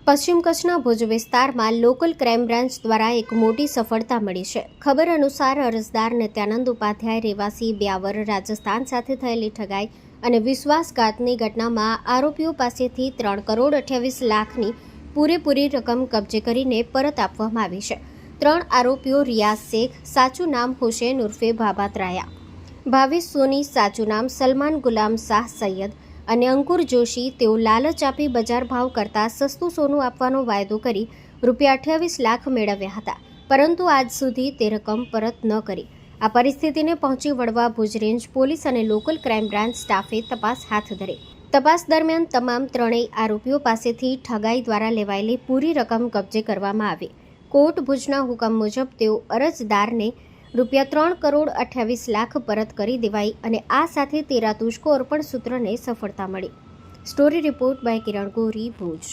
પશ્ચિમ કચ્છના ભુજ વિસ્તારમાં લોકલ ક્રાઇમ બ્રાન્ચ દ્વારા એક મોટી સફળતા મળી છે। ખબર અનુસાર અરજદાર નિત્યાનંદ ઉપાધ્યાય રહેવાસી બ્યાવર રાજસ્થાન સાથે થયેલી ઠગાઈ અને વિશ્વાસઘાતની ઘટનામાં આરોપીઓ પાસેથી 3,28 લાખની પૂરેપૂરી રકમ કબજે કરીને પરત આપવામાં આવી છે। 3 આરોપીઓ રિયાઝ શેખ, સાચું નામ હુસેન ઉર્ફે ભાભાત રાયા, ભાવેશ સોની, સાચું નામ સલમાન ગુલામ શાહ સૈયદ અને અંકુર જોશી, તેઓ લાલચ આપી બજાર ભાવ કરતાં સસ્તું સોનું આપવાનો વાયદો કરી ₹28 લાખ મેળવ્યા હતા, પરંતુ આજ સુધી તે રકમ પરત ન કરી। આ પરિસ્થિતિને પહોંચી વળવા ભુજ રેન્જ પોલીસ અને લોકલ ક્રાઇમ બ્રાન્ચ સ્ટાફે તપાસ હાથ ધરી। તપાસ દરમિયાન તમામ ત્રણેય આરોપીઓ પાસેથી ઠગાઈ દ્વારા લેવાયેલી પૂરી રકમ કબજે કરવામાં આવી। કોર્ટ ભુજના હુકમ મુજબ તેઓ અરજદારને ₹3,28 લાખ પરત કરી દેવાઈ અને આ સાથે તેરા તુજકો અર્પણ સૂત્રને સફળતા મળી। Story report by Kiran Gori, Bhuj.